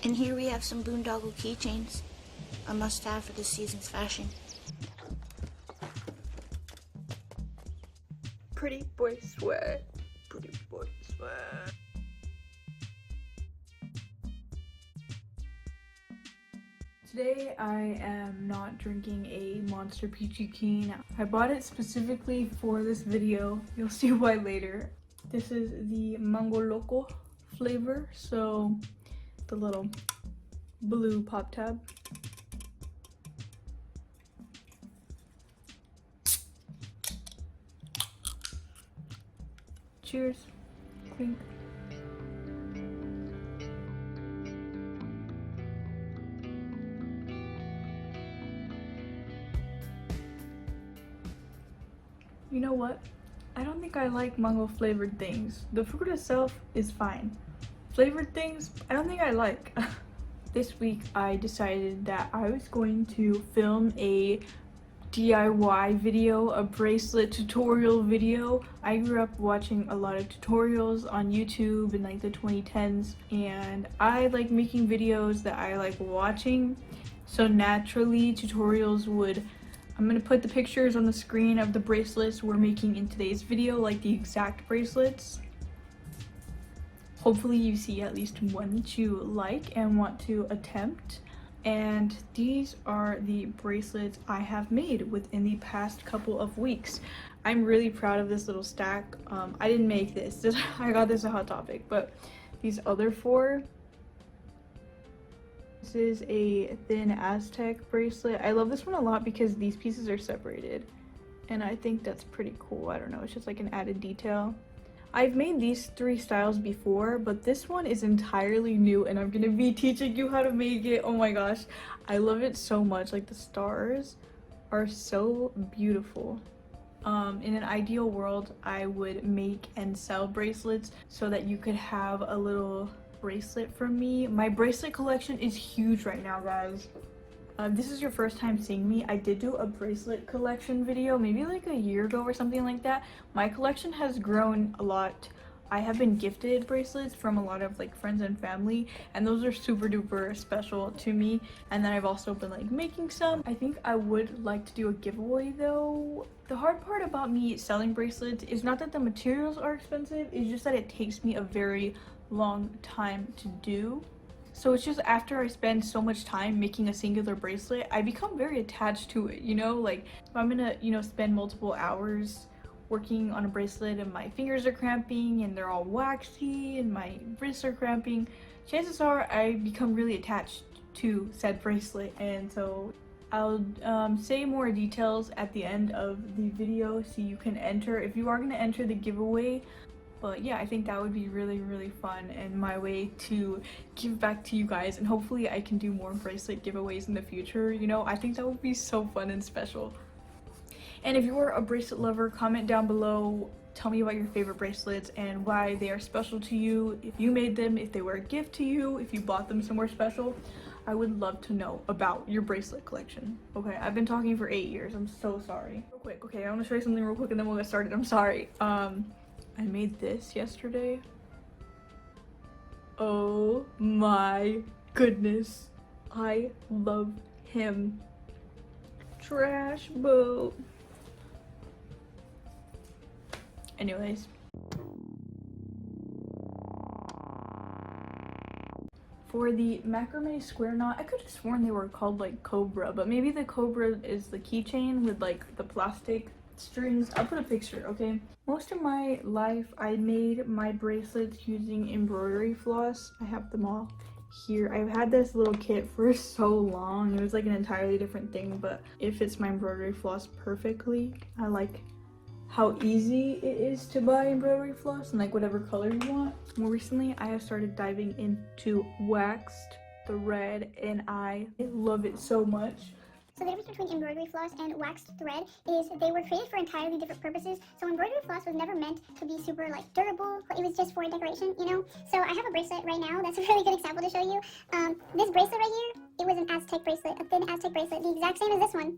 And here we have some boondoggle keychains, a must-have for this season's fashion. Pretty boy sweat. Pretty boy sweat. Today I am not drinking a Monster Peachy Keen. I bought it specifically for this video. You'll see why later. This is the Mango Loco flavor, so the little blue pop tab. Cheers. Clink. You know what? I don't think I like mango flavored things. The fruit itself is fine. Flavored things, I don't think I like. This week I decided that I was going to film a DIY video, a bracelet tutorial video. I grew up watching a lot of tutorials on YouTube in like the 2010s, and I like making videos that I like watching. So naturally tutorials would, I'm gonna put the pictures on the screen of the bracelets we're making in today's video, like the exact bracelets. Hopefully you see at least one that you like and want to attempt. And these are the bracelets I have made within the past couple of weeks. I'm really proud of this little stack. I didn't make this. I got this at Hot Topic, but these other four. This is a thin Aztec bracelet. I love this one a lot because these pieces are separated, and I think that's pretty cool. I don't know, it's just like an added detail. I've made these three styles before, but this one is entirely new and I'm gonna be teaching you how to make it. Oh my gosh, I love it so much. Like, the stars are so beautiful. In an ideal world, I would make and sell bracelets so that you could have a little bracelet from me. My bracelet collection is huge right now, guys. This is your first time seeing me. I did do a bracelet collection video maybe like a year ago or something like that. My collection has grown a lot. I have been gifted bracelets from a lot of like friends and family, and those are super duper special to me. And then I've also been like making some. I think I would like to do a giveaway though. The hard part about me selling bracelets is not that the materials are expensive, it's just that it takes me a very long time to do. So it's just after I spend so much time making a singular bracelet, I become very attached to it, you know? Like, if I'm gonna, you know, spend multiple hours working on a bracelet and my fingers are cramping and they're all waxy and my wrists are cramping, chances are I become really attached to said bracelet. And so I'll say more details at the end of the video so you can enter if you are gonna enter the giveaway. But yeah, I think that would be really, really fun and my way to give back to you guys, and hopefully I can do more bracelet giveaways in the future. You know, I think that would be so fun and special. And if you are a bracelet lover, comment down below. Tell me about your favorite bracelets and why they are special to you. If you made them, if they were a gift to you, if you bought them somewhere special. I would love to know about your bracelet collection. Okay, I've been talking for 8 years. I'm so sorry. Real quick, okay, I want to show you something real quick and then we'll get started. I'm sorry. I made this yesterday. Oh my goodness. I love him. Trash boat. Anyways. For the macramé square knot, I could have sworn they were called like cobra, but maybe the cobra is the keychain with like the plastic strings. I'll put a picture, okay? Most of my life I made my bracelets using embroidery floss. I have them all here. I've had this little kit for so long. It was like an entirely different thing, but it fits my embroidery floss perfectly. I like how easy it is to buy embroidery floss and like whatever color you want. More recently, I have started diving into waxed thread and I love it so much. So the difference between embroidery floss and waxed thread is they were created for entirely different purposes. So embroidery floss was never meant to be super like durable. It was just for decoration, you know? So I have a bracelet right now. That's a really good example to show you. This bracelet right here, it was an Aztec bracelet, a thin Aztec bracelet, the exact same as this one.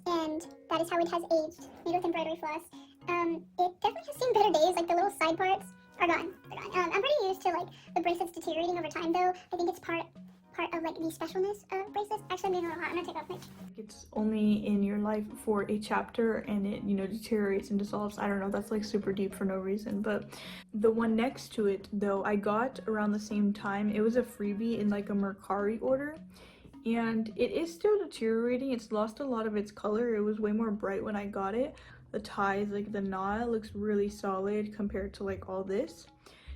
And that is how it has aged, made with embroidery floss. It definitely has seen better days, like the little side parts are gone. They're gone. I'm pretty used to like the bracelets deteriorating over time, though. I think it's part of like the specialness of bracelets. Actually, I'm being a little hot. I'm gonna take off my. It's only in your life for a chapter and it, you know, deteriorates and dissolves. I don't know, that's like super deep for no reason. But the one next to it though, I got around the same time. It was a freebie in like a Mercari order, and it is still deteriorating. It's lost a lot of its color. It was way more bright when I got it. The ties, like the knot, looks really solid compared to like all this.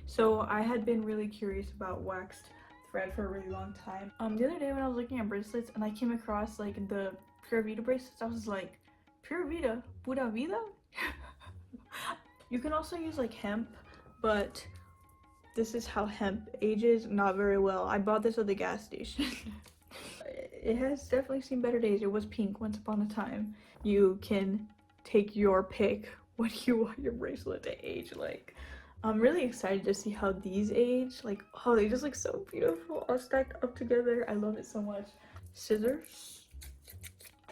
So I had been really curious about waxed thread for a really long time. The other day when I was looking at bracelets and I came across like the Pura Vida bracelets, I was like, Pura Vida? Pura Vida? You can also use like hemp, but this is how hemp ages, not very well. I bought this at the gas station. It has definitely seen better days. It was pink once upon a time. You can take your pick what you want your bracelet to age like. I'm really excited to see how these age. Like, oh, they just look so beautiful all stacked up together. I love it so much. Scissors.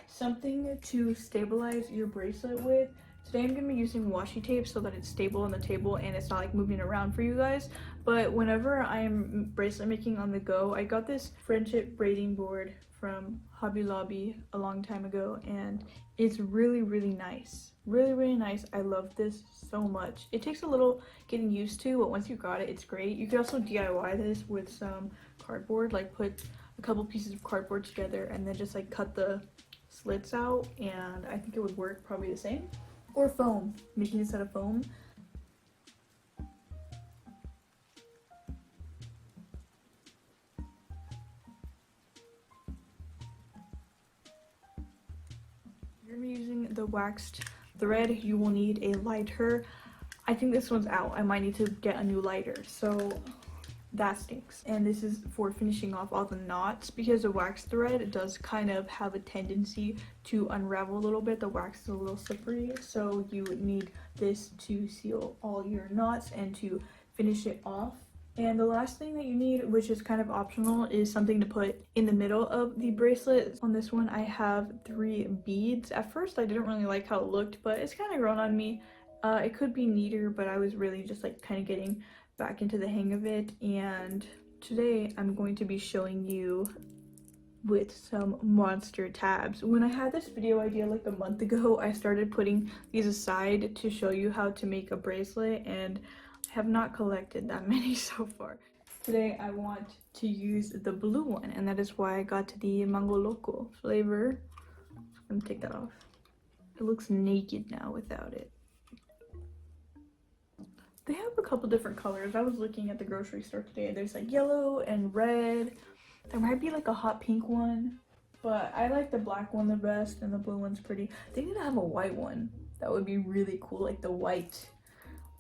Something to stabilize your bracelet with. Today I'm going to be using washi tape so that it's stable on the table and it's not like moving around for you guys. But whenever I'm bracelet making on the go, I got this friendship braiding board from Hobby Lobby a long time ago, and it's really, really nice. Really, really nice. I love this so much. It takes a little getting used to, but once you got it, it's great. You can also DIY this with some cardboard, like put a couple pieces of cardboard together and then just like cut the slits out, and I think it would work probably the same. Or foam, making this out of foam. You're gonna be using the waxed thread. You will need a lighter. I think this one's out. I might need to get a new lighter, so that stinks. And this is for finishing off all the knots, because the wax thread does kind of have a tendency to unravel a little bit. The wax is a little slippery, so you would need this to seal all your knots and to finish it off. And the last thing that you need, which is kind of optional, is something to put in the middle of the bracelet. On this one I have 3 beads. At first I didn't really like how it looked, but it's kind of grown on me. It could be neater, but I was really just like kind of getting back into the hang of it. And today I'm going to be showing you with some monster tabs. When I had this video idea like a month ago, I started putting these aside to show you how to make a bracelet, and I have not collected that many so far. Today I want to use the blue one, and that is why I got the Mango Loco flavor. I'm gonna take that off. It looks naked now without it. They have a couple different colors. I was looking at the grocery store today. There's like yellow and red. There might be like a hot pink one, but I like the black one the best, and the blue one's pretty. They need to have a white one. That would be really cool, like the white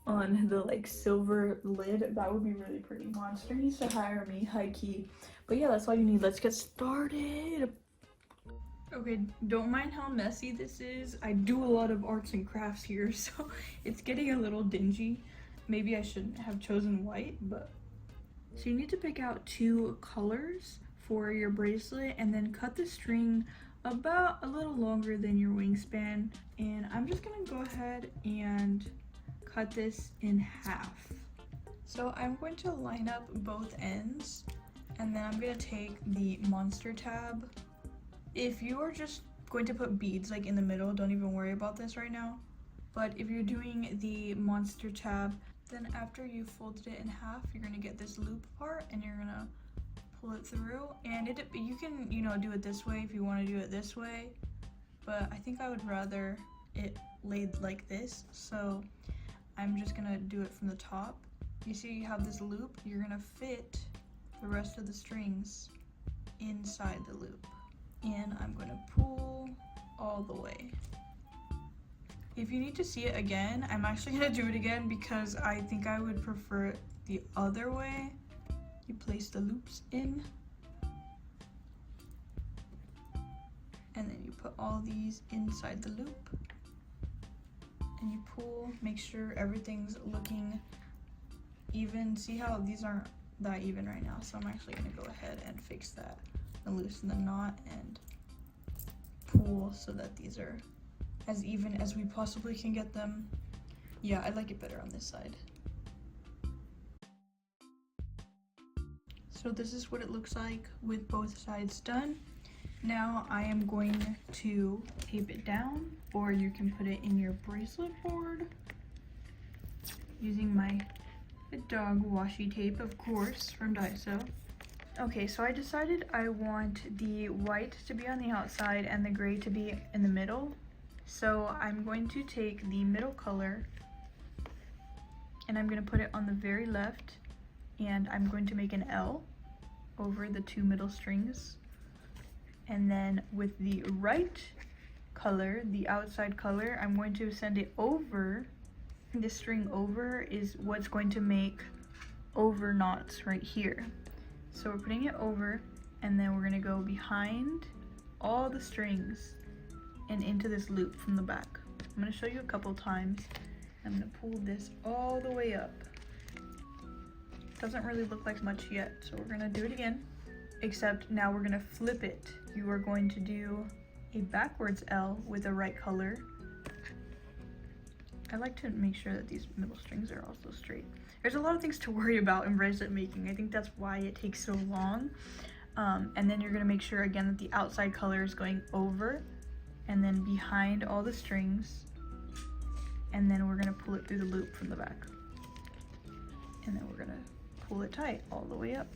on the like silver lid. That would be really pretty. Monster needs to hire me, high key. But yeah, that's all you need. Let's get started. Okay, don't mind how messy this is. I do a lot of arts and crafts here, so it's getting a little dingy. Maybe I shouldn't have chosen white, but so you need to pick out 2 colors for your bracelet and then cut the string about a little longer than your wingspan. And I'm just gonna go ahead and cut this in half. So I'm going to line up both ends, and then I'm gonna take the monster tab. If you are just going to put beads like in the middle, don't even worry about this right now. But if you're doing the monster tab, then after you folded it in half, you're gonna get this loop part and you're gonna pull it through. And you can, you know, do it this way if you want to do it this way, but I think I would rather it laid like this, so I'm just gonna do it from the top. You see you have this loop, you're gonna fit the rest of the strings inside the loop, and I'm gonna pull all the way. If you need to see it again, I'm actually gonna do it again because I think I would prefer it the other way. You place the loops in, and then you put all these inside the loop, and you pull, make sure everything's looking even. See how these aren't that even right now, so I'm actually gonna go ahead and fix that and loosen the knot and pull so that these are as even as we possibly can get them. Yeah, I like it better on this side. So this is what it looks like with both sides done. Now I am going to tape it down, or you can put it in your bracelet board using my dog washi tape, of course, from Daiso. Okay, so I decided I want the white to be on the outside and the gray to be in the middle. So I'm going to take the middle color and I'm going to put it on the very left, and I'm going to make an L over the two middle strings. And then with the right color, the outside color, I'm going to send it over. The string over is what's going to make over knots right here. So we're putting it over, and then we're going to go behind all the strings and into this loop from the back. I'm going to show you a couple times. I'm going to pull this all the way up. Doesn't really look like much yet, so we're going to do it again. Except now we're going to flip it. You are going to do a backwards L with the right color. I like to make sure that these middle strings are also straight. There's a lot of things to worry about in bracelet making. I think that's why it takes so long. And then you're going to make sure again that the outside color is going over and then behind all the strings. And then we're going to pull it through the loop from the back. And then we're going to pull it tight all the way up.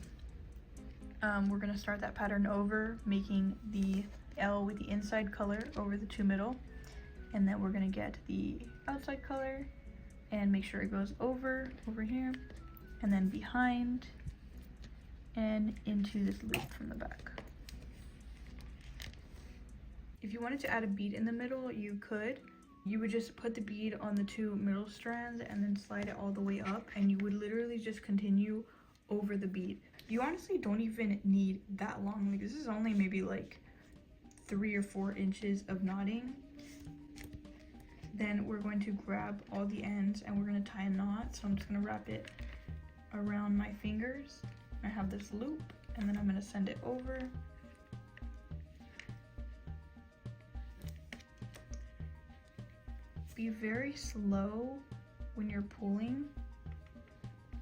We're going to start that pattern over, making the L with the inside color over the two middle. And then we're going to get the outside color and make sure it goes over here, and then behind and into this loop from the back. If you wanted to add a bead in the middle, you could. You would just put the bead on the two middle strands and then slide it all the way up, and you would literally just continue over the bead. You honestly don't even need that long. Like, this is only maybe like 3 or 4 inches of knotting. Then we're going to grab all the ends and we're going to tie a knot. So I'm just going to wrap it around my fingers. I have this loop, and then I'm going to send it over. Be very slow when you're pulling,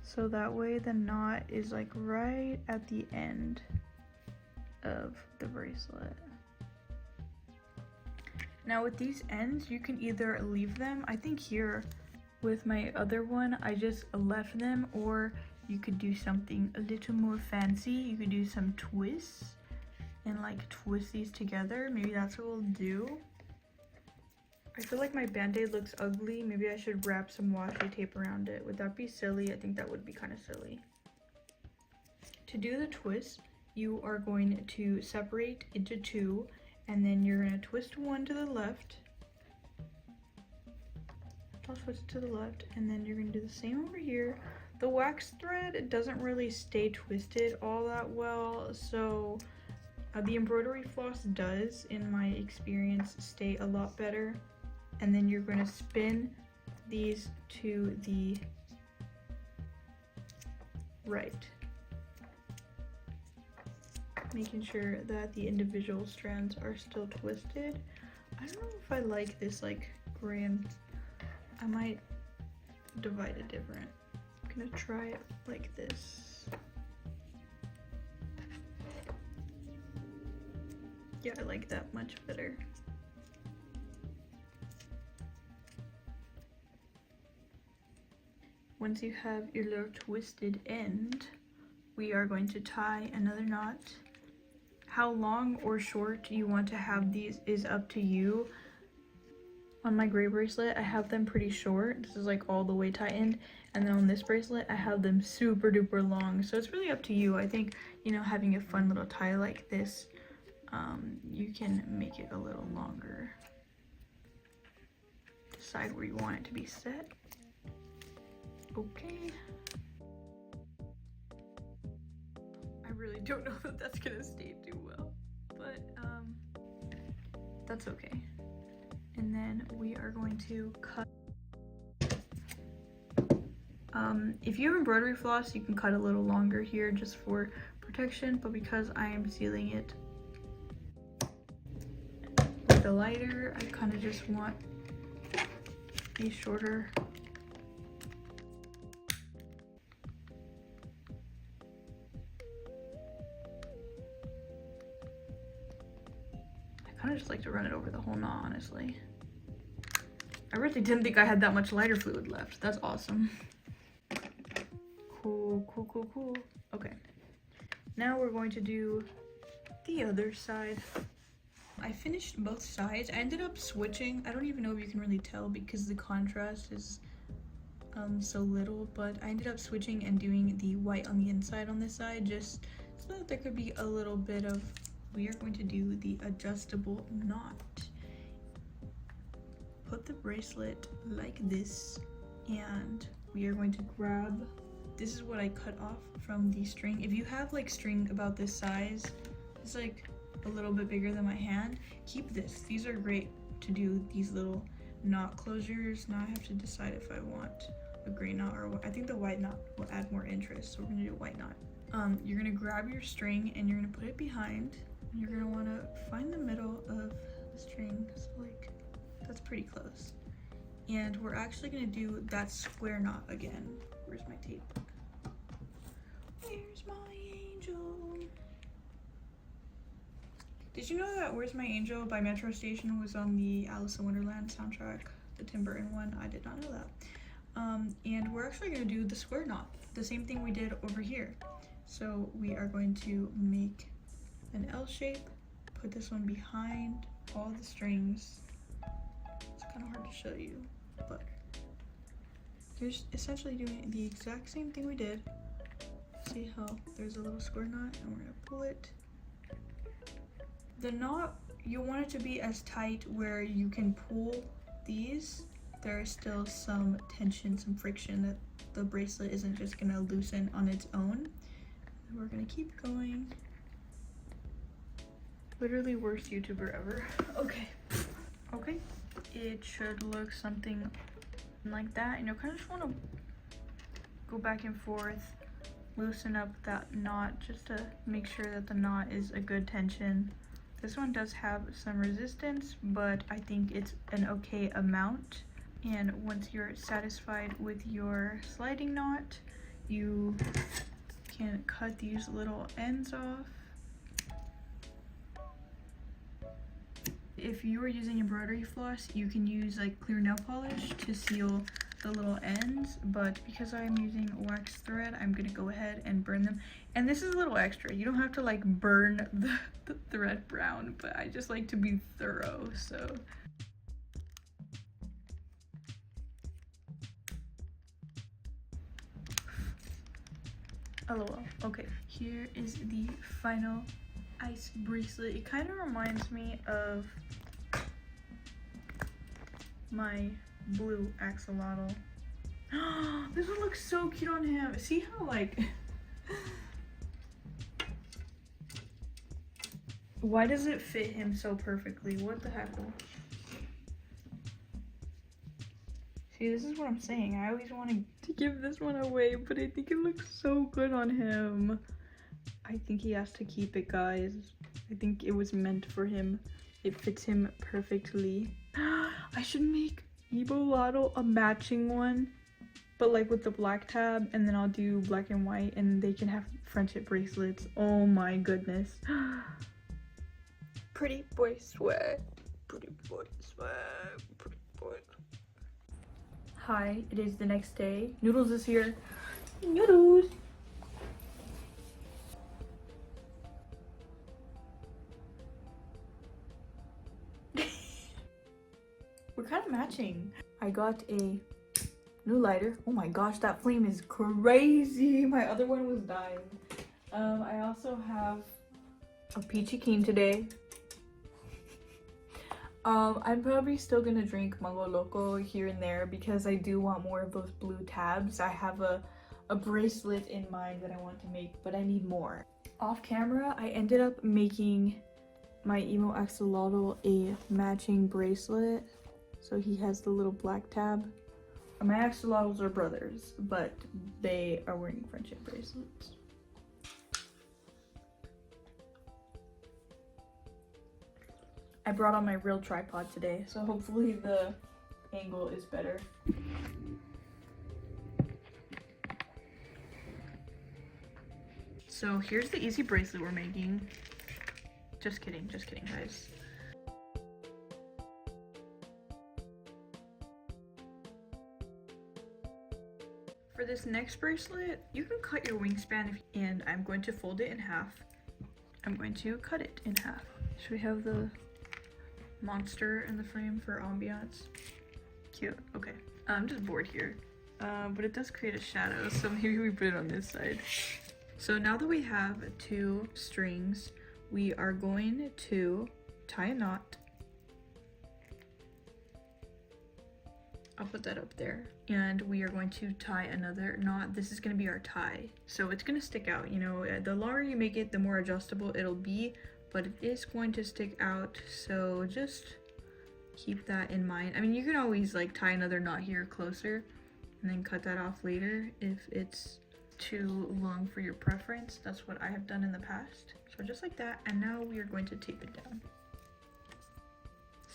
so that way the knot is like right at the end of the bracelet. Now with these ends, you can either leave them. I think here with my other one, I just left them, or you could do something a little more fancy. You could do some twists and like twist these together. Maybe that's what we'll do. I feel like my band-aid looks ugly. Maybe I should wrap some washi tape around it. Would that be silly? I think that would be kind of silly. To do the twist, you are going to separate into 2, and then you're going to twist one to the left. I'll twist to the left, and then you're going to do the same over here. The wax thread, it doesn't really stay twisted all that well, so the embroidery floss does, in my experience, stay a lot better. And then you're going to spin these to the right, making sure that the individual strands are still twisted. I don't know if I like this like grand. I might divide it different. I'm gonna try it like this. Yeah, I like that much better. Once you have your little twisted end, we are going to tie another knot. How long or short you want to have these is up to you. On my gray bracelet, I have them pretty short. This is like all the way tightened. And then on this bracelet, I have them super duper long. So it's really up to you. I think, you know, having a fun little tie like this, you can make it a little longer. Decide where you want it to be set. Okay. I really don't know that that's gonna stay too well, but that's okay. And then we are going to cut. If you have embroidery floss, you can cut a little longer here just for protection, but because I am sealing it with a lighter, I kind of just want a shorter. kind of just like to run it over the whole knot, honestly. I really didn't think I had that much lighter fluid left. That's awesome. Cool, cool, cool, cool. Okay. Now we're going to do the other side. I finished both sides. I ended up switching. I don't even know if you can really tell because the contrast is so little, but I ended up switching and doing the white on the inside on this side just so that there could be a little bit of, we are going to do the adjustable knot. Put the bracelet like this, and we are going to grab, this is what I cut off from the string. If you have like string about this size, it's like a little bit bigger than my hand, keep this. These are great to do these little knot closures. Now I have to decide if I want a gray knot or what. I think the white knot will add more interest, so we're gonna do a white knot. You're gonna grab your string and you're gonna put it behind, and you're gonna want to find the middle of the string, so like that's pretty close. And we're actually gonna do that square knot again. Where's my tape? Where's my angel? Did you know that Where's My Angel by Metro Station was on the Alice in Wonderland soundtrack, the Tim Burton one? I did not know that. And we're actually gonna do the square knot, the same thing we did over here. So we are going to make an L shape, put this one behind all the strings. It's kind of hard to show you, but you're essentially doing the exact same thing we did. See how there's a little square knot, and we're gonna pull it. The knot, you want it to be as tight where you can pull these. There is still some tension, some friction that the bracelet isn't just gonna loosen on its own. And we're gonna keep going. Literally worst YouTuber ever. Okay. Okay. It should look something like that. And you'll kind of just want to go back and forth, loosen up that knot just to make sure that the knot is a good tension. This one does have some resistance, but I think it's an okay amount. And once you're satisfied with your sliding knot, you can cut these little ends off. If you are using embroidery floss, you can use like clear nail polish to seal the little ends, but because I'm using wax thread, I'm gonna go ahead and burn them. And this is a little extra. You don't have to like burn the thread brown, but I just like to be thorough, so. LOL. Okay, here is the final ice bracelet. It kind of reminds me of my blue axolotl. This one looks so cute on him. See how like why does it fit him so perfectly? What the heck? See, this is what I'm saying. I always wanted to give this one away, but I think it looks so good on him. I think he has to keep it, guys. I think it was meant for him. It fits him perfectly. I should make Ebo Lotto a matching one, but like with the black tab, and then I'll do black and white, and they can have friendship bracelets. Oh my goodness. Pretty boy swag. Pretty boy swag. Pretty boy. Hi, it is the next day. Noodles is here. Noodles! We're kind of matching. I got a new lighter. Oh my gosh, that flame is crazy. My other one was dying. I also have a peachy keen today. I'm probably still gonna drink Mango Loco here and there because I do want more of those blue tabs. I have a bracelet in mind that I want to make, but I need more. Off camera, I ended up making my emo axolotl a matching bracelet. So he has the little black tab. My axolotls are brothers, but they are wearing friendship bracelets. I brought on my real tripod today, so hopefully the angle is better. So here's the easy bracelet we're making. Just kidding, guys. this next bracelet, you can cut your wingspan and I'm going to fold it in half. I'm going to cut it in half. Should we have the monster in the frame for ambiance? Cute. Okay. I'm just bored here. But it does create a shadow, so maybe we put it on this side. So now that we have 2 strings, we are going to tie a knot. I'll put that up there. And we are going to tie another knot. This is going to be our tie. So it's going to stick out, you know, the longer you make it, the more adjustable it'll be, but it is going to stick out. So just keep that in mind. I mean, you can always like tie another knot here closer and then cut that off later if it's too long for your preference. That's what I have done in the past. So just like that, and now we are going to tape it down.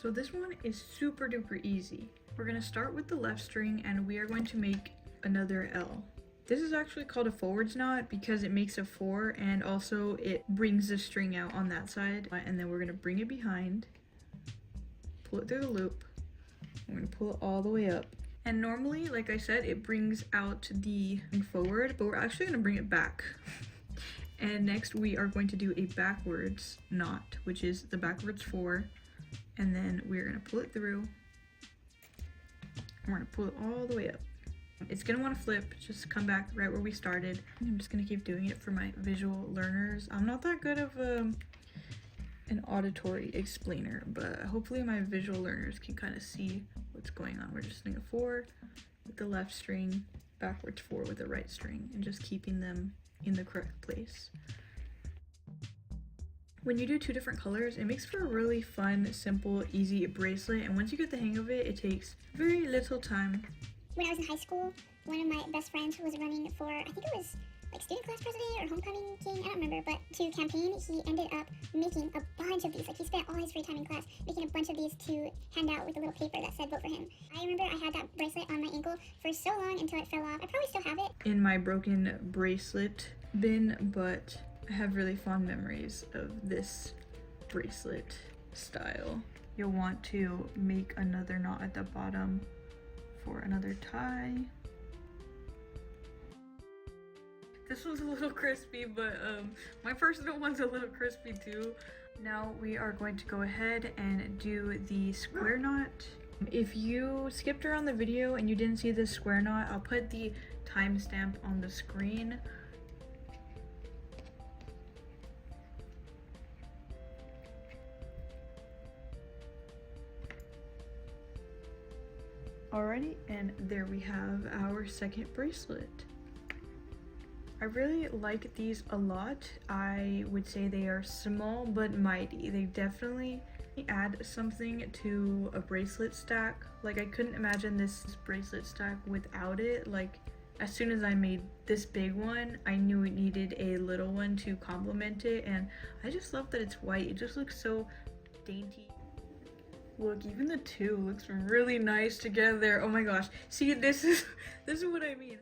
So this one is super duper easy. We're going to start with the left string and we are going to make another L. This is actually called a forwards knot because it makes a 4 and also it brings the string out on that side. And then we're going to bring it behind, pull it through the loop. We're going to pull it all the way up. And normally, like I said, it brings out the forward, but we're actually going to bring it back. And next we are going to do a backwards knot, which is the backwards 4. And then we're going to pull it through. We're going to pull it all the way up. It's going to want to flip, just come back right where we started. I'm just going to keep doing it for my visual learners. I'm not that good of an auditory explainer, but hopefully my visual learners can kind of see what's going on. We're just doing a 4 with the left string, backwards 4 with the right string, and just keeping them in the correct place. When you do 2 different colors, it makes for a really fun, simple, easy bracelet, and once you get the hang of it, it takes very little time. When I was in high school, one of my best friends was running for, I think it was like student class president or homecoming king, I don't remember, but to campaign, he ended up making a bunch of these. Like, he spent all his free time in class making a bunch of these to hand out with a little paper that said vote for him. I remember I had that bracelet on my ankle for so long until it fell off. I probably still have it in my broken bracelet bin, but I have really fond memories of this bracelet style. You'll want to make another knot at the bottom for another tie. This one's a little crispy, but my personal one's a little crispy too. Now we are going to go ahead and do the square knot. If you skipped around the video and you didn't see this square knot, I'll put the timestamp on the screen. Alrighty, and there we have our second bracelet. I really like these a lot. I would say they are small but mighty. They definitely add something to a bracelet stack. Like, I couldn't imagine this bracelet stack without it. Like, as soon as I made this big one, I knew it needed a little one to complement it, and I just love that it's white. It just looks so dainty. Look, even the 2 looks really nice together. Oh my gosh. See, this is what I mean.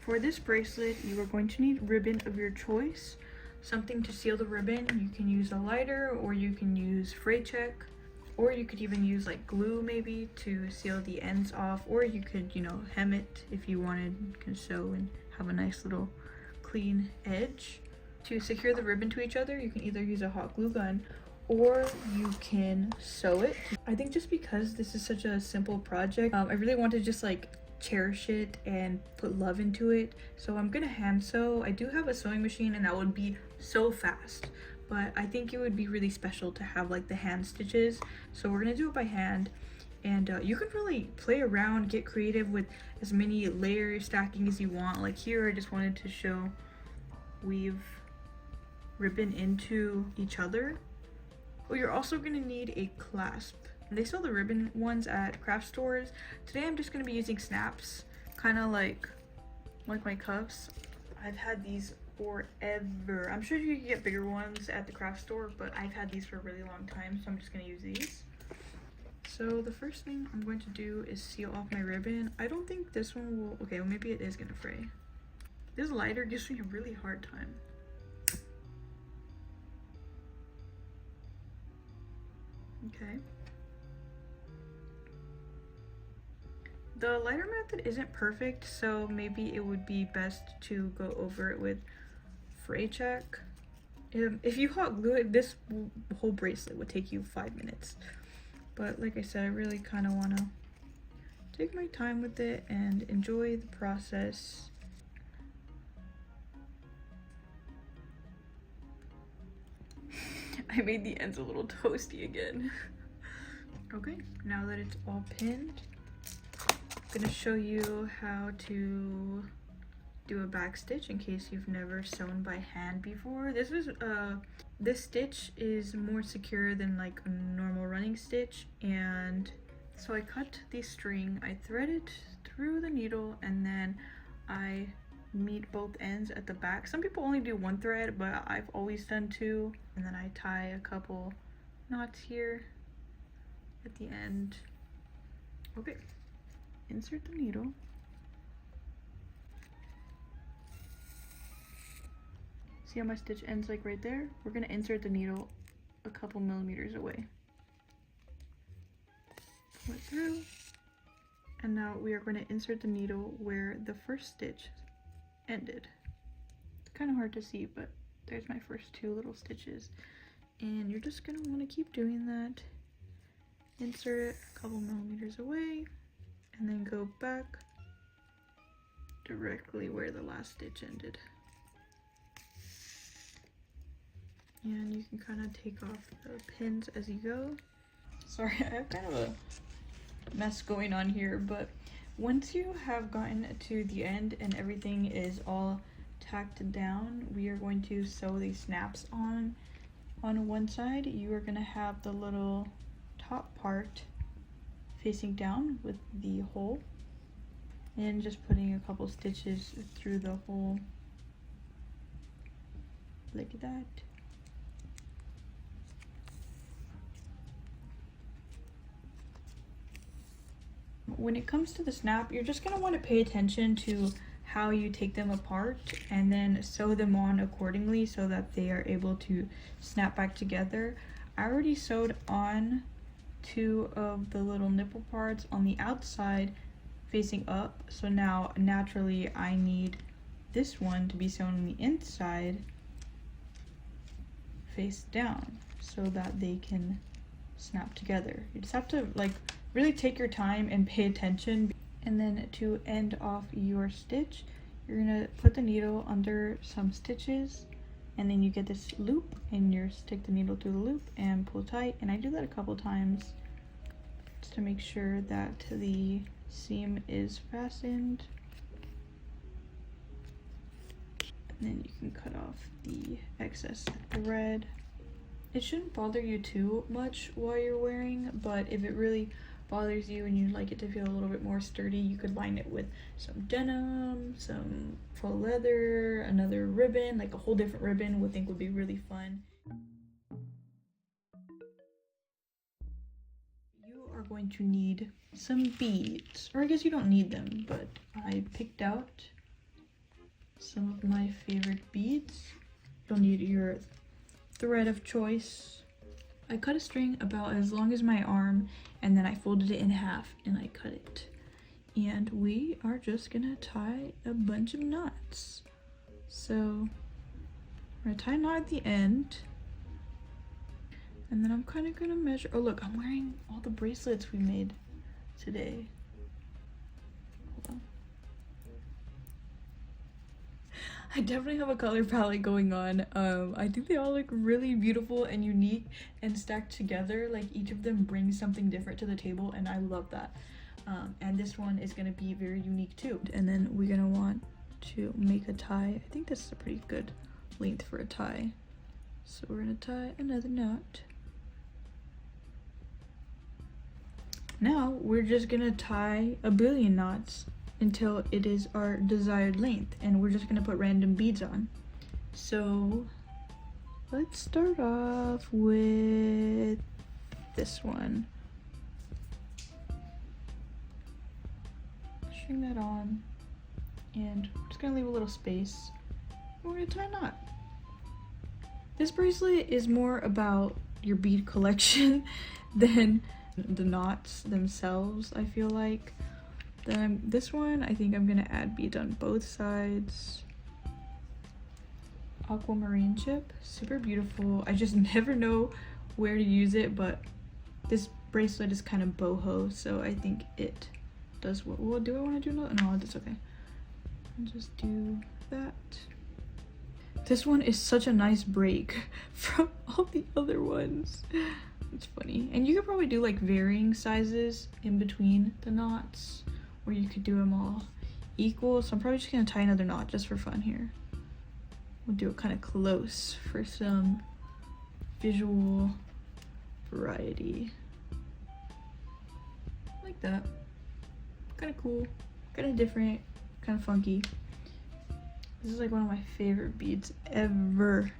For this bracelet, you are going to need ribbon of your choice. Something to seal the ribbon. You can use a lighter, or you can use fray check, or you could even use like glue maybe to seal the ends off, or you could, you know, hem it if you wanted. You can sew and have a nice little clean edge. To secure the ribbon to each other, you can either use a hot glue gun or you can sew it. I think just because this is such a simple project, I really want to just like cherish it and put love into it. So I'm gonna hand sew. I do have a sewing machine and that would be so fast, but I think it would be really special to have like the hand stitches. So we're gonna do it by hand. And you can really play around, get creative with as many layer stacking as you want. Like here, I just wanted to show weave ribbon into each other. Oh, you're also gonna need a clasp. They sell the ribbon ones at craft stores. Today I'm just gonna be using snaps, kind of like my cuffs. I've had these forever. I'm sure you can get bigger ones at the craft store, but I've had these for a really long time, so I'm just gonna use these. So the first thing I'm going to do is seal off my ribbon. I don't think this one will, okay, well maybe it is gonna fray. This lighter gives me a really hard time. Okay. The lighter method isn't perfect, so maybe it would be best to go over it with fray check. If you hot glue it, this whole bracelet would take you 5 minutes. But like I said, I really kind of want to take my time with it and enjoy the process. I made the ends a little toasty again. Okay, now that it's all pinned, I'm gonna show you how to do a back stitch in case you've never sewn by hand before. This stitch is more secure than like a normal running stitch, and so I cut the string, I thread it through the needle, and then I meet both ends at the back. Some people only do 1 thread, but I've always done 2, and then I tie a couple knots here at the end. Okay, insert the needle. See how my stitch ends like right there? We're gonna insert the needle a couple millimeters away. Pull it through, and now we are going to insert the needle where the first stitch ended. It's kind of hard to see, but there's my first 2 little stitches, and you're just gonna want to keep doing that. Insert it a couple millimeters away, and then go back directly where the last stitch ended. And you can kind of take off the pins as you go. Sorry, I have kind of a mess going on here, but once you have gotten to the end and everything is all tacked down, we are going to sew these snaps on. On one side, you are going to have the little top part facing down with the hole, and just putting a couple stitches through the hole like that. When it comes to the snap, you're just going to want to pay attention to how you take them apart and then sew them on accordingly so that they are able to snap back together. I already sewed on 2 of the little nipple parts on the outside facing up, so now naturally I need this one to be sewn on the inside face down so that they can snap together. You just have to like really take your time and pay attention. And then to end off your stitch, you're gonna put the needle under some stitches, and then you get this loop, and you stick the needle through the loop and pull tight. And I do that a couple times just to make sure that the seam is fastened. And then you can cut off the excess thread. It shouldn't bother you too much while you're wearing, but if it really bothers you and you'd like it to feel a little bit more sturdy, you could line it with some denim, some faux leather, another ribbon, like a whole different ribbon would think would be really fun. You are going to need some beads, or I guess you don't need them, but I picked out some of my favorite beads. You'll need your thread of choice. I cut a string about as long as my arm, and then I folded it in half and I cut it. And we are just gonna tie a bunch of knots. So we're gonna tie a knot at the end, and then I'm kind of gonna measure. Oh look, I'm wearing all the bracelets we made today. Hold on. I definitely have a color palette going on. I think they all look really beautiful and unique and stacked together. Like each of them brings something different to the table, and I love that. And this one is gonna be very unique too. And then we're gonna want to make a tie. I think this is a pretty good length for a tie. So we're gonna tie another knot. Now we're just gonna tie a billion knots until it is our desired length, and we're just gonna put random beads on. So let's start off with this one. String that on, and I'm just gonna leave a little space. We're gonna tie a knot. This bracelet is more about your bead collection than the knots themselves, I feel like. Then this one, I think I'm gonna add beads on both sides. Aquamarine chip, super beautiful. I just never know where to use it, but this bracelet is kind of boho, so I think it does what. Well, do I want to do another? No, that's okay. I'll just do that. This one is such a nice break from all the other ones. It's funny. And you could probably do like varying sizes in between the knots, or you could do them all equal. So I'm probably just gonna tie another knot just for fun here. We'll do it kind of close for some visual variety. Like that. Kind of cool, kind of different, kind of funky. This is like one of my favorite beads ever.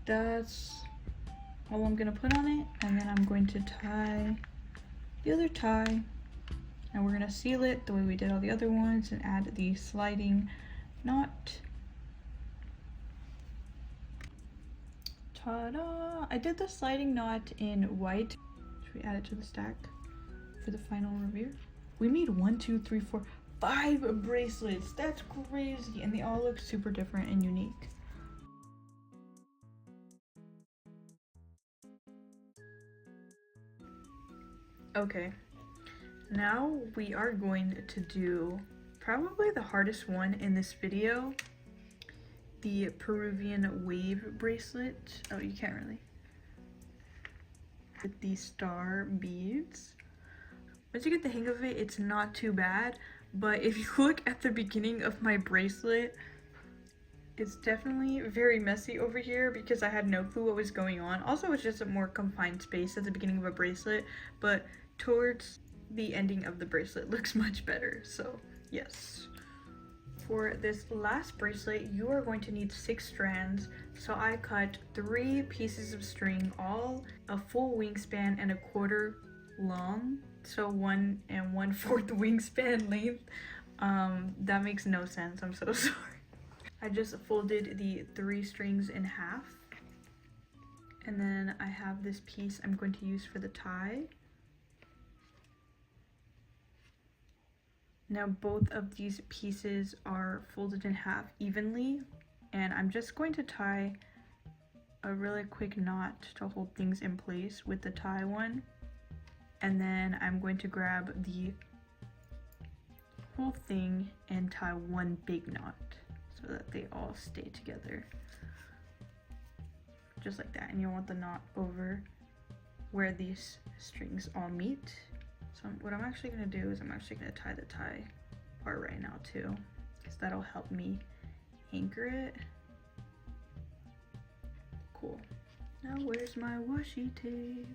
That's all I'm gonna put on it, and then I'm going to tie the other tie, and we're gonna seal it the way we did all the other ones and add the sliding knot. Ta-da! I did the sliding knot in white. Should we add it to the stack for the final reveal? We made 5 bracelets. That's crazy, and they all look super different and unique. Okay, now we are going to do probably the hardest one in this video, the Peruvian wave bracelet. Oh, you can't really. With these star beads. Once you get the hang of it, it's not too bad, but if you look at the beginning of my bracelet, it's definitely very messy over here because I had no clue what was going on. Also, it's just a more confined space at the beginning of a bracelet, but towards the ending of the bracelet looks much better, so yes. For this last bracelet, you are going to need 6 strands, so I cut 3 pieces of string, all a full wingspan and 1/4 long, so 1 1/4 wingspan length. That makes no sense, I'm so sorry. I just folded the 3 strings in half, and then I have this piece I'm going to use for the tie. Now both of these pieces are folded in half evenly, and I'm just going to tie a really quick knot to hold things in place with the tie one, and then I'm going to grab the whole thing and tie one big knot so that they all stay together, just like that. And you want the knot over where these strings all meet. So what I'm actually going to do is I'm actually going to tie the tie part right now too, because that'll help me anchor it. Cool. Now where's my washi tape?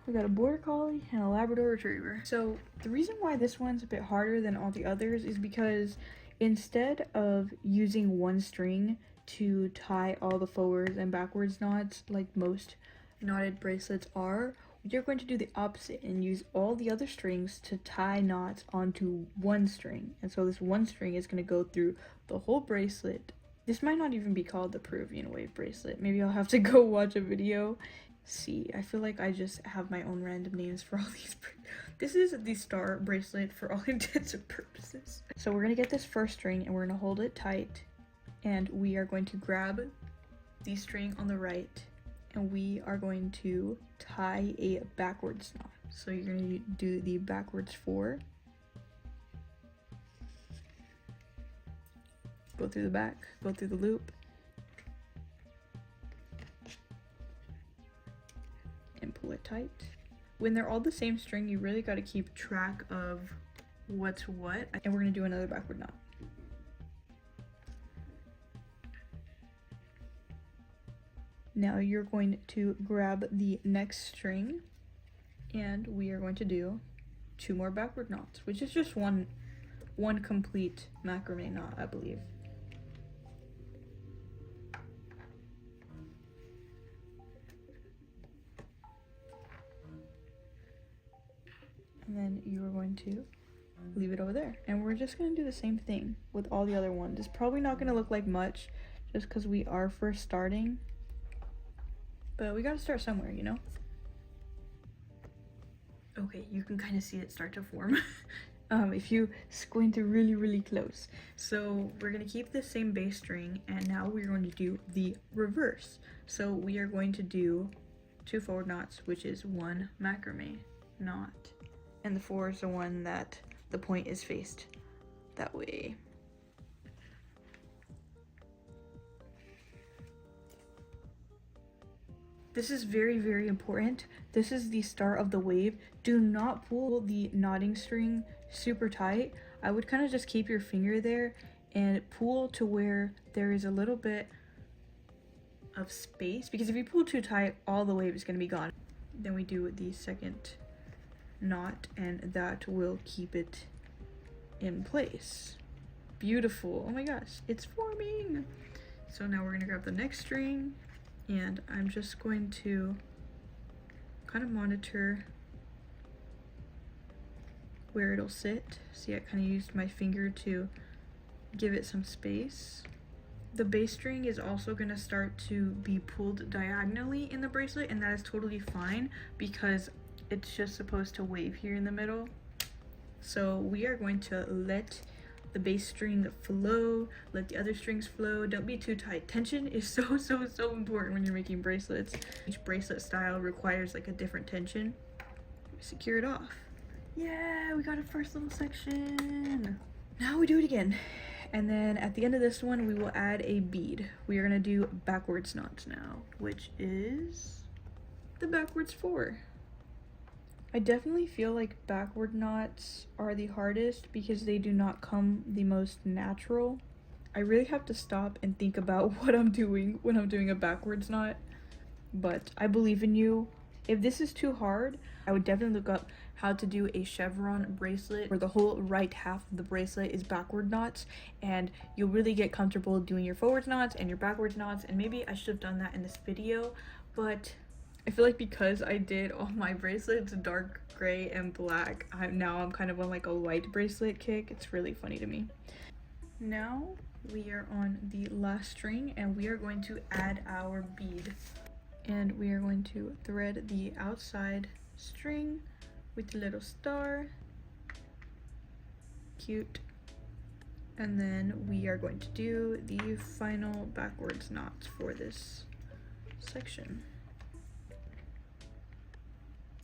We got a border collie and a Labrador retriever. So the reason why this one's a bit harder than all the others is because instead of using one string to tie all the forwards and backwards knots like most knotted bracelets are, you're going to do the opposite and use all the other strings to tie knots onto one string. And so this one string is going to go through the whole bracelet. This might not even be called the Peruvian wave bracelet. Maybe I'll have to go watch a video. See, I feel like I just have my own random names for all these. This is the star bracelet for all intents and purposes. So we're going to get this first string and we're going to hold it tight. And we are going to grab the string on the right, and we are going to tie a backwards knot. So you're going to do the backwards 4. Go through the back, go through the loop, and pull it tight. When they're all the same string, you really got to keep track of what's what. And we're going to do another backward knot. Now you're going to grab the next string, and we are going to do 2 more backward knots, which is just one complete macramé knot, I believe. And then you are going to leave it over there. And we're just going to do the same thing with all the other ones. It's probably not going to look like much just because we are first starting. But we gotta start somewhere, you know? Okay, you can kind of see it start to form if you squint really close. So we're gonna keep the same base string, and now we're going to do the reverse. So we are going to do 2 forward knots, which is 1 macramé knot, and the 4 is the one that the point is faced that way. This is very important. This is the start of the wave. Do not pull the knotting string super tight. I would kind of just keep your finger there and pull to where there is a little bit of space, because if you pull too tight, all the wave is going to be gone. Then we do the second knot, and that will keep it in place. Beautiful. Oh my gosh, it's forming. So now we're going to grab the next string, and I'm just going to kind of monitor where it'll sit. See, I kind of used my finger to give it some space. The base string is also going to start to be pulled diagonally in the bracelet, and that is totally fine because it's just supposed to wave here in the middle. So we are going to let the base string flow, let the other strings flow. Don't be too tight. Tension is so important when you're making bracelets. Each bracelet style requires like a different tension. Secure it off. Yeah, we got a first little section. Now we do it again. And then at the end of this one, we will add a bead. We are gonna do backwards knots now, which is the backwards 4. I definitely feel like backward knots are the hardest because they do not come the most natural. I really have to stop and think about what I'm doing when I'm doing a backwards knot, but I believe in you. If this is too hard, I would definitely look up how to do a chevron bracelet where the whole right half of the bracelet is backward knots, and you'll really get comfortable doing your forward knots and your backwards knots. And maybe I should have done that in this video, but I feel like because I did all my bracelets dark gray and black, I'm kind of on like a white bracelet kick. It's really funny to me. Now we are on the last string, and we are going to add our bead, and we are going to thread the outside string with a little star. Cute. And then we are going to do the final backwards knots for this section.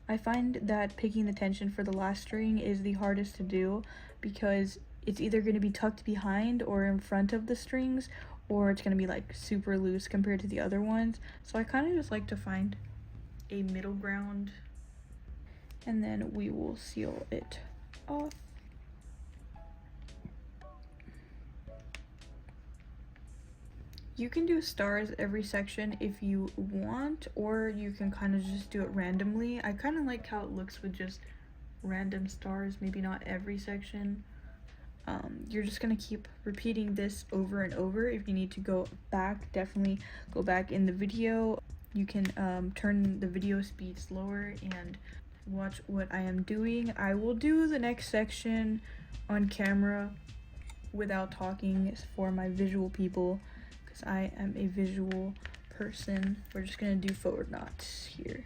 I find that picking the tension for the last string is the hardest to do because it's either going to be tucked behind or in front of the strings, or it's going to be like super loose compared to the other ones. So I kind of just like to find a middle ground, and then we will seal it off. You can do stars every section if you want, or you can kind of just do it randomly. I kind of like how it looks with just random stars, maybe not every section. You're just gonna keep repeating this over and over. If you need to go back, definitely go back in the video. You can turn the video speed slower and watch what I am doing. I will do the next section on camera without talking for my visual people, because I am a visual person. We're just gonna do forward knots here.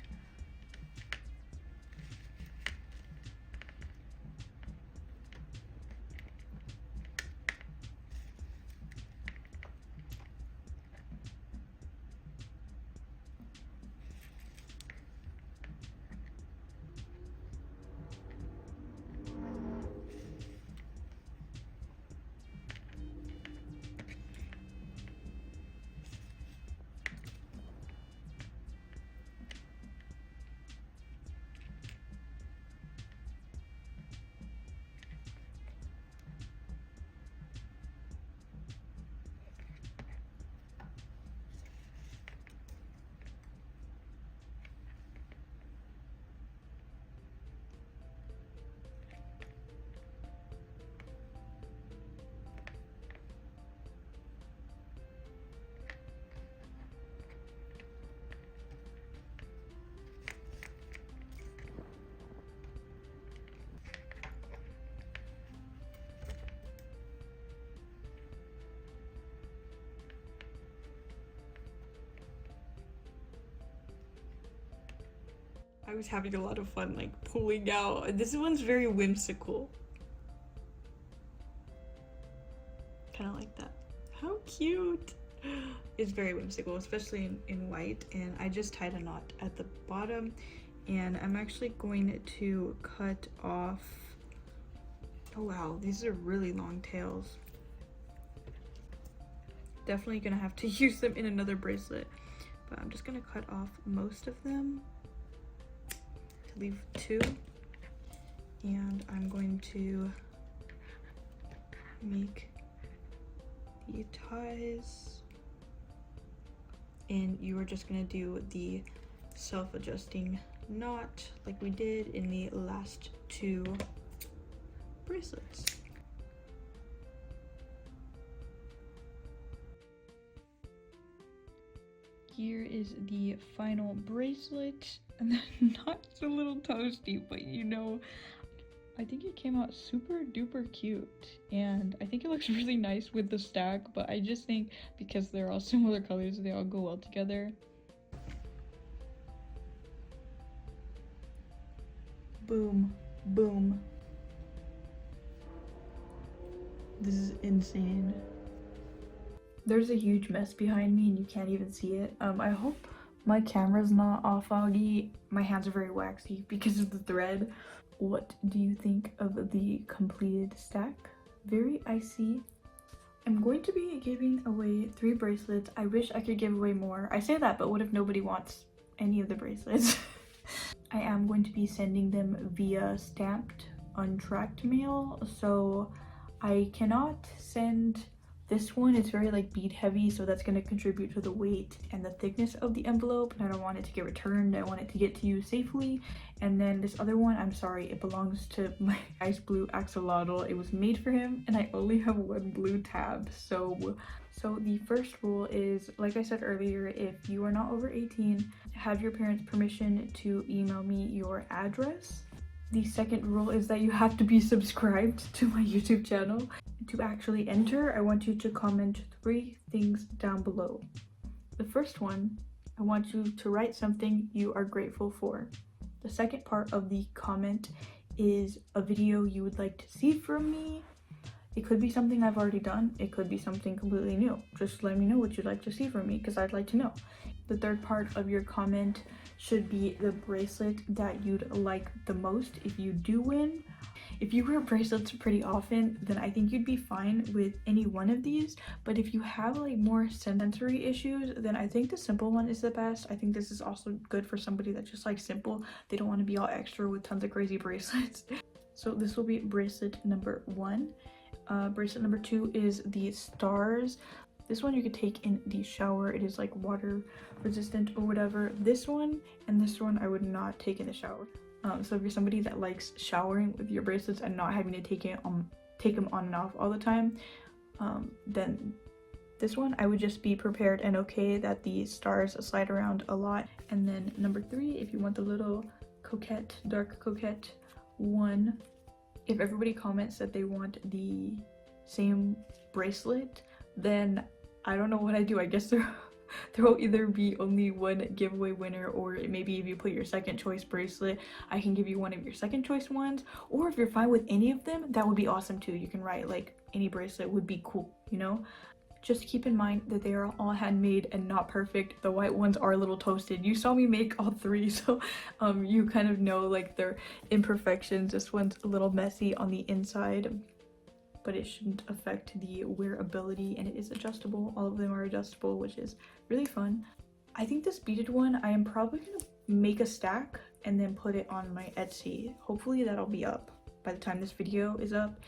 I was having a lot of fun like pulling out. This one's very whimsical. Kind of like that. How cute! It's very whimsical, especially in white. And I just tied a knot at the bottom, and I'm actually going to cut off. Oh wow, these are really long tails. Definitely gonna have to use them in another bracelet, but I'm just gonna cut off most of them to leave 2, and I'm going to make the ties, and you are just gonna do the self-adjusting knot like we did in the last 2 bracelets. Here is the final bracelet, and the knot's a little toasty, but you know, I think it came out super duper cute, and I think it looks really nice with the stack, but I just think because they're all similar colors, they all go well together. Boom, boom. This is insane. There's a huge mess behind me and you can't even see it. I hope my camera's not all foggy. My hands are very waxy because of the thread. What do you think of the completed stack? Very icy. I'm going to be giving away 3 bracelets. I wish I could give away more. I say that, but what if nobody wants any of the bracelets? I am going to be sending them via stamped untracked mail, so I cannot send this one. It's very like bead heavy, so that's going to contribute to the weight and the thickness of the envelope, and I don't want it to get returned. I want it to get to you safely. And then this other one, I'm sorry, it belongs to my ice blue axolotl. It was made for him and I only have 1 blue tab. So the first rule is, like I said earlier, if you are not over 18, have your parents' permission to email me your address. The second rule is that you have to be subscribed to my YouTube channel. To actually enter, I want you to comment 3 things down below. The first one, I want you to write something you are grateful for. The second part of the comment is a video you would like to see from me. It could be something I've already done. It could be something completely new. Just let me know what you'd like to see from me because I'd like to know. The third part of your comment should be the bracelet that you'd like the most if you do win. If you wear bracelets pretty often, then I think you'd be fine with any one of these. But if you have like more sensory issues, then I think the simple one is the best. I think this is also good for somebody that just likes simple. They don't want to be all extra with tons of crazy bracelets. So this will be bracelet number 1. Bracelet number 2 is the stars. This one you could take in the shower. It is like water resistant or whatever. This one and this one I would not take in the shower. So if you're somebody that likes showering with your bracelets and not having to take them on and off all the time, then this one I would just be prepared and okay that the stars slide around a lot. And then number 3, if you want the little coquette, dark coquette one, if everybody comments that they want the same bracelet, then I don't know what I do. I guess there will either be only 1 giveaway winner, or maybe if you put your second choice bracelet, I can give you one of your second choice ones. Or if you're fine with any of them, that would be awesome too. You can write like any bracelet would be cool, you know? Just keep in mind that they are all handmade and not perfect. The white ones are a little toasted. You saw me make all 3, so you kind of know like their imperfections. This one's a little messy on the inside, but it shouldn't affect the wearability, and it is adjustable. All of them are adjustable, which is really fun. I think this beaded one, I am probably gonna make a stack and then put it on my Etsy. Hopefully that'll be up by the time this video is up.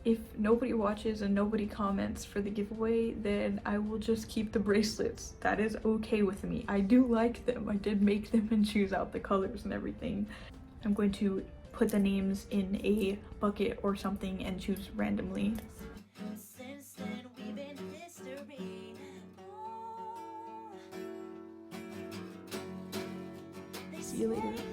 If nobody watches and nobody comments for the giveaway, then I will just keep the bracelets. That is okay with me. I do like them. I did make them and choose out the colors and everything. I'm going to put the names in a bucket or something and choose randomly. See you later.